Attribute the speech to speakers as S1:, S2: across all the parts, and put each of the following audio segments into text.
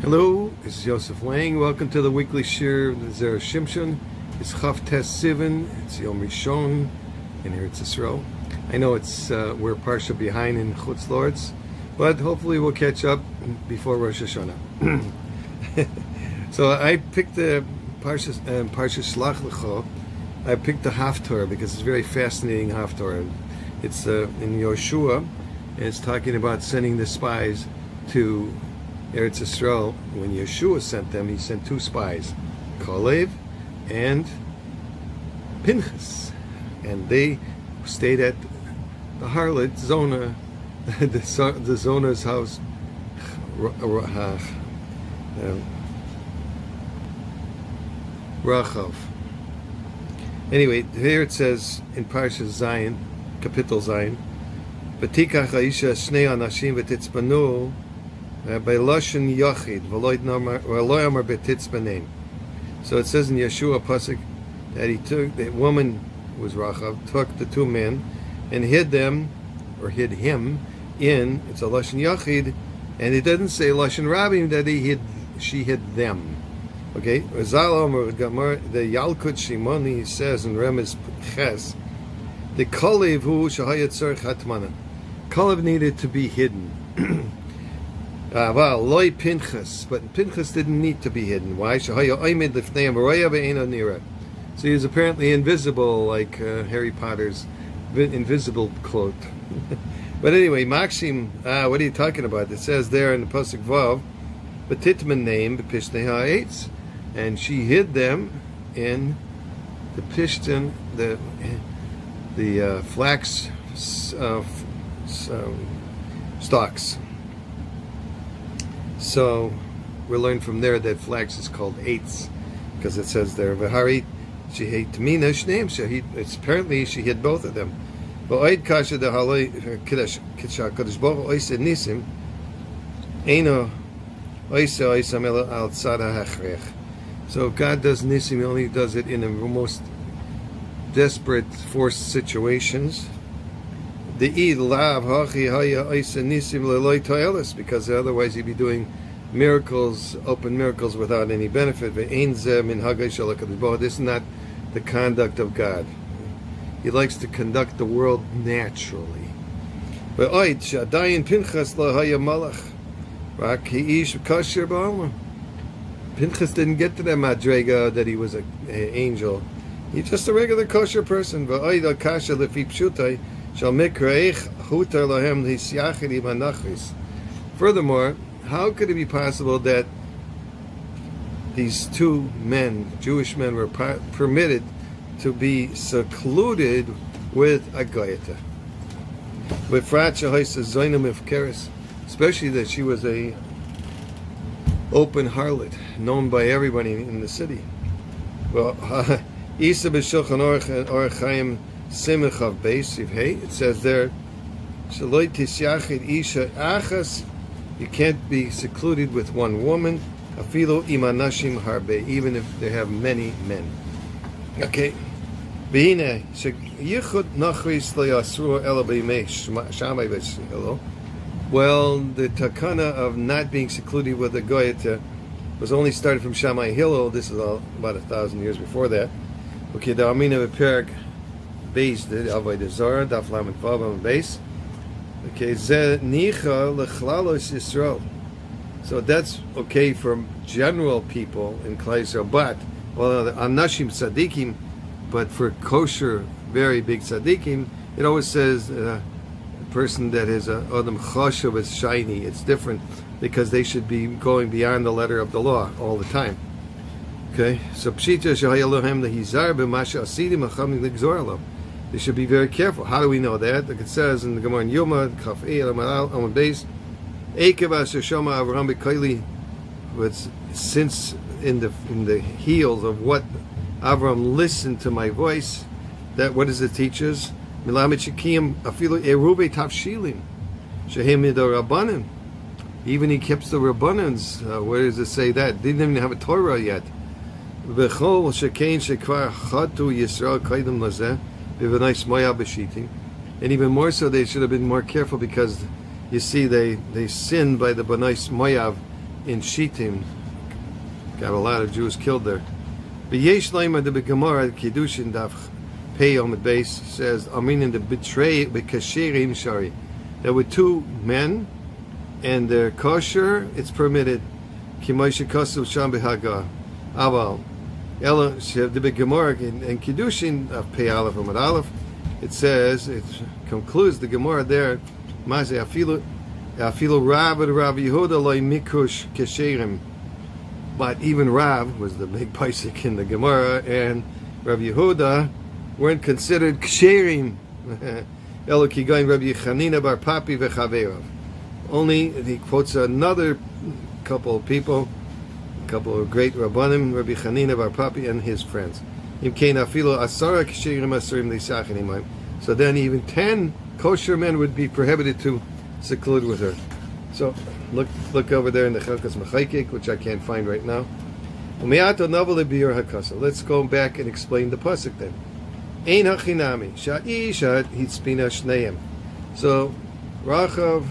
S1: Hello, this is Yosef Lange. Welcome to the weekly shir of the Zera Shimshon. It's Chaf Tes Sivan. It's Yom Rishon, and here it's Israel. I know it's we're Parshat behind in Chutz Lords, but hopefully we'll catch up before Rosh Hashanah. So I picked the Parshat Shlach Lecho. I picked the Haftorah because it's a very fascinating Haftorah. It's in Yoshua, and it's talking about sending the spies to Eretz Yisrael. When Yeshua sent them, he sent two spies, Kalev and Pinchas, and they stayed at the harlot Zona, the Zona's house, Rachav. Anyway, here it says in Parshat Zion, Kapitel Zion, "V'tikach ha'isha shnei anashim v'titzpanu." By Lashon Yachid, v'lo yamar b'titzpanim. So it says in Yeshua pasuk that he took the woman was Rachav, took the two men and hid them or hid him in. It's a Lashon Yachid, and it doesn't say Lashon Rabim that she hid them. Okay, the Yalkut Shimoni says in Remez Ches, the Kalev hu shahayat tzarich hatmana. Kalev needed to be hidden. Loy Pinchas, but Pinchas didn't need to be hidden. Why? So he is apparently invisible, like Harry Potter's invisible cloak. But anyway, Maxim, what are you talking about? It says there in the pasuk Vav, B'titman name b'pishnei ha'etz, and she hid them in the pishton, the flax stalks. So we learn from there that flax is called eitz, because it says there, "V'harit she hate mina shneim." It's apparently she hid both of them. V'oid kasha de haloi kiddush kadosh baruch hu oiseh nisim eino oiseh oisam ela al tzad ha'achrech. So God does nisim; He only does it in the most desperate, forced situations. The lav hachi haya oiseh nisim leloi toelis, because otherwise he'd be doing miracles, open miracles without any benefit. This is not the conduct of God. He likes to conduct the world naturally. Pinchas didn't get to that madrega that he was an angel. He's just a regular kosher person. Furthermore, how could it be possible that these two men, Jewish men, were permitted to be secluded with a goyeta? Especially that she was a open harlot, known by everybody in the city. Well, Isa b'shulchan Orach Chaim Simechav Beis Yivhei, it says there, Shaloi tisyachid isha achas, you can't be secluded with one woman, afilo imanashim harbe, even if they have many men. Okay. Behine, yichud nachris lo yasru ela b'yimei shamai v'shilo. Well, the takana of not being secluded with a goyeta was only started from Shammai Hillel. This is about 1,000 years before that. Okay, the Amina V'Perak Beis, the Avodah Zarah, Daf Lamed Vav and Beis. Okay, Ze Nicha Lechlalos Yisrael. So that's okay for general people in Klal Yisrael, but well, Anashim Tzadikim, but for kosher, very big Tzadikim, it always says a person that is a Adam Choshev is shiny. It's different because they should be going beyond the letter of the law all the time. Okay, so Pshita Shahayalohem Lehizar b'Masha Asidim Achamim Ligzor Alam. They should be very careful. How do we know that? Like it says in the Gemara in Yoma, Kaf Ei Alamal Amud Beis, Ekev Asher Shama Avraham B'Koili, since in the heels of what Avram listened to my voice, that what does it teach us? Milamed Shekim Afilu Erube Tavshilim Shehem Midor Rabbanim. Even he keeps the Rabbanans. Where does it say that? They didn't even have a Torah yet. B'chol Shekain Shekvar Chatu Yisrael Kaidem Lazeh. And even more so, they should have been more careful because you see, they sinned by the Banais Moav in Shittim. Got a lot of Jews killed there. V'yesh leima the Gemara Kiddushin Daf Pei Omid Beis says, in the betray b'kasherim shari. There were two men, and they're kosher. It's permitted. K'moshe kosu sham b'haga. Aval ela shev the Gemara in Kiddushin Daf Pei Aleph Omid Aleph. It says, it concludes the Gemara there. Maze afilu Rav and Rav Yehuda loy mikush kasherim. But even Rav was the big paisik in the Gemara, and Rav Yehuda weren't considered ksherim. Elo ki goin Rabbi Chanina bar Papi v'chaverav. Only he quotes another couple of people, a couple of great rabbanim, Rabbi Chanina bar Papi and his friends. Im kein afilo asara ksherim asurim lisachin imayim. So then even 10 kosher men would be prohibited to seclude with her. So look over there in the Chelkas Mechaykik, which I can't find right now. Let's go back and explain the pasuk then. Ein hachinami sha'isha hitzpina shneim. So Rachav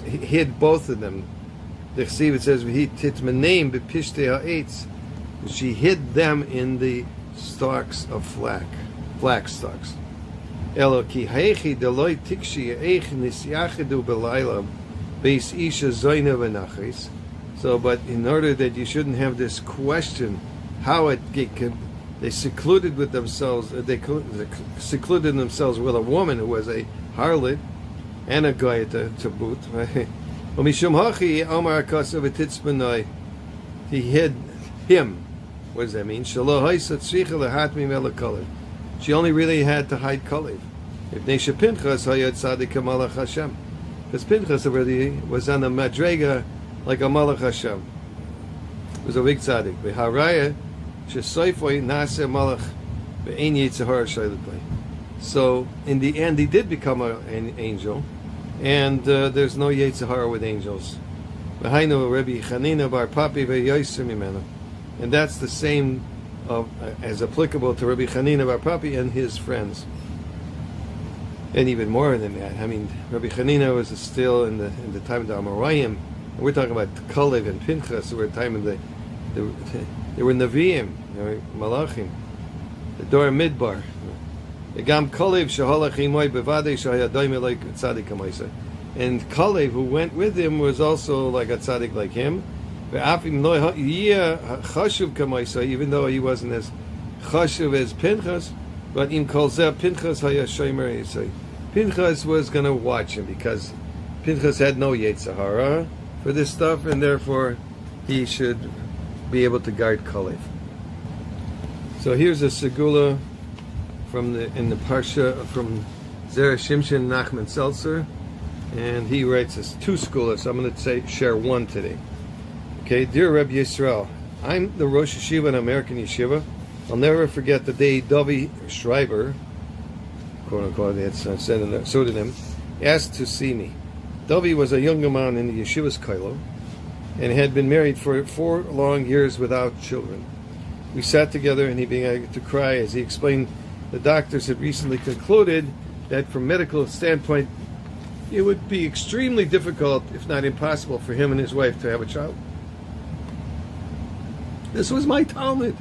S1: hid both of them. The Chesiv, it says v'hititmeneim b'pishtei ha'etz. She hid them in the stalks of flax stalks. Elo ki heichi deloy tikshi eich nisyachidu b'layla. Beis isha zoyna v'nachis. So, but in order that you shouldn't have this question, how they secluded with themselves, they secluded themselves with a woman who was a harlot and a guy to boot. He hid him. What does that mean? She only really had to hide Kalev. If Nesha Pinchas hayad tzadik malach Hashem, because Pinchas already was on the madrega like a malach Hashem. It was a big tzaddik. V'haraya shesoifoi nase malach ve'ein yitzhar shayleplay. So in the end, he did become an angel, and there's no yitzhar with angels. V'hainu Rabbi Chanina bar Papi ve'yoser mimenu, and that's the same as applicable to Rabbi Chanina bar Papi and his friends. And even more than that, I mean, Rabbi Chanina was still in the time of the Amoraim. And we're talking about Kalev and Pinchas. We're time of they were Nevi'im, they were Malachim, the Dor Midbar. The Gam Kalev shehalach imoy bevadei shahayadoim like tzaddik hamaisa. And Kalev, who went with him, was also like a tzaddik like him. Even though he wasn't as chashuv as Pinchas, but im kol zeh Pinchas haya shomer yisai. Pinchas was going to watch him because Pinchas had no Yetzirah for this stuff, and therefore he should be able to guard Kalev. So here's a segula in the Parsha from Zera Shimshon Nachman Seltzer, and he writes us two skulas. So I'm going to share one today. Okay, dear Reb Yisrael, I'm the Rosh Yeshiva in American Yeshiva. I'll never forget the day Dovi Schreiber, quote unquote, it's said in the pseudonym, asked to see me. Dovi was a younger man in the Yeshiva's Kailo and had been married for 4 long years without children. We sat together and he began to cry as he explained the doctors had recently concluded that from medical standpoint it would be extremely difficult, if not impossible, for him and his wife to have a child. This was my Talmud,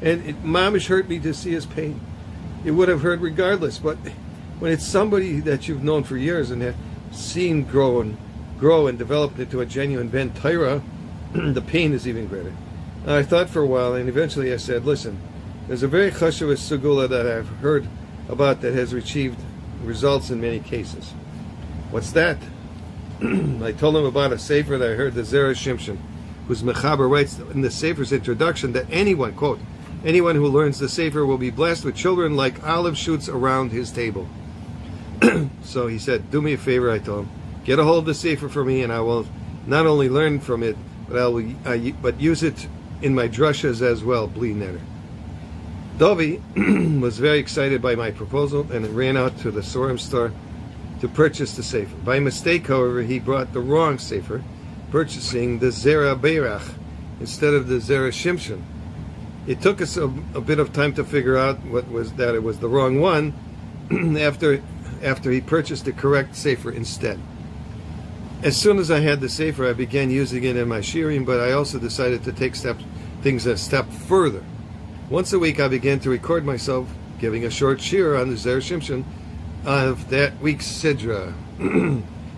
S1: and it mamish hurt me to see his pain. It would have hurt regardless, but when it's somebody that you've known for years and have seen grow and develop into a genuine Ben Torah, the pain is even greater. Now, I thought for a while, and eventually I said, listen, there's a very chashuv segula that I've heard about that has achieved results in many cases. What's that? I told him about a sefer that I heard, the Zera Shimshon, whose Mechaber writes in the sefer's introduction that anyone, quote, anyone who learns the sefer will be blessed with children like olive shoots around his table. So he said, do me a favor, I told him, get a hold of the sefer for me, and I will not only learn from it, but use it in my drushas as well, bli netter. Dovi was very excited by my proposal and ran out to the Sorim store to purchase the sefer. By mistake, however, he brought the wrong sefer, purchasing the Zera Beirach instead of the Zera Shimshon. It took us a bit of time to figure out that it was the wrong one after he purchased the correct sefer instead. As soon as I had the Sefer, I began using it in my shirim, but I also decided to take things a step further. Once a week, I began to record myself giving a short shir on the Zera Shimshon of that week's Sidra,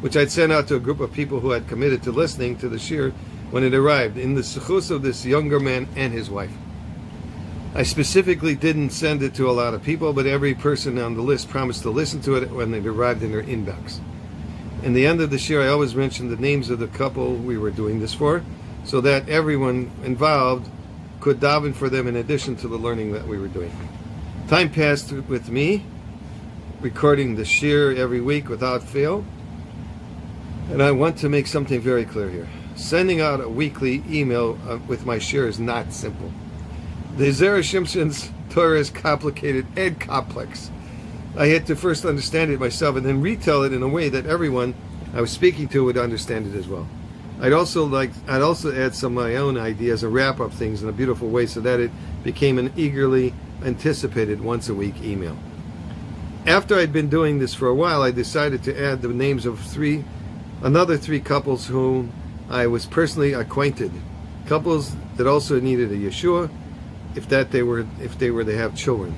S1: which I'd sent out to a group of people who had committed to listening to the shir when it arrived, in the sechus of this younger man and his wife. I specifically didn't send it to a lot of people, but every person on the list promised to listen to it when it arrived in their inbox. In the end of the shir, I always mentioned the names of the couple we were doing this for, so that everyone involved could daven for them in addition to the learning that we were doing. Time passed with me, recording the shir every week without fail, and I want to make something very clear here. Sending out a weekly email with my shir is not simple. The Zera Shimshon's Torah is complicated and complex. I had to first understand it myself and then retell it in a way that everyone I was speaking to would understand it as well. I'd also add some of my own ideas and wrap up things in a beautiful way so that it became an eagerly anticipated once a week email. After I'd been doing this for a while, I decided to add the names of another three couples whom I was personally acquainted. Couples that also needed a Yeshua if they were to have children.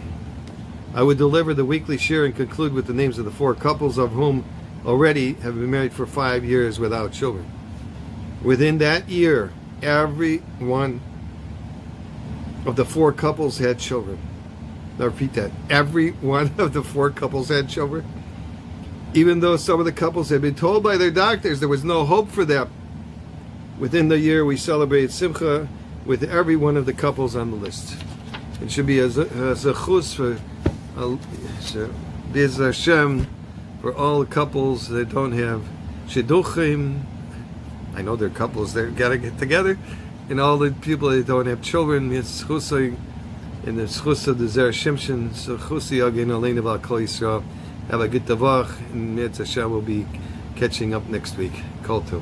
S1: I would deliver the weekly shir and conclude with the names of the four couples of whom already have been married for 5 years without children. Within that year, every one of the four couples had children. Now repeat that. Every one of the four couples had children. Even though some of the couples had been told by their doctors there was no hope for them. Within the year, we celebrated Simcha with every one of the couples on the list. It should be a zechus for Bez Hashem for all the couples that don't have shidduchim. I know they're couples that gotta get together, and all the people that don't have children. Mitzchusay in the zechus of the Zera Shimshon. Zechusay again aleinu v'al kol Yisrael. Have a good davach, and Bez Hashem will be catching up next week. Kol tov.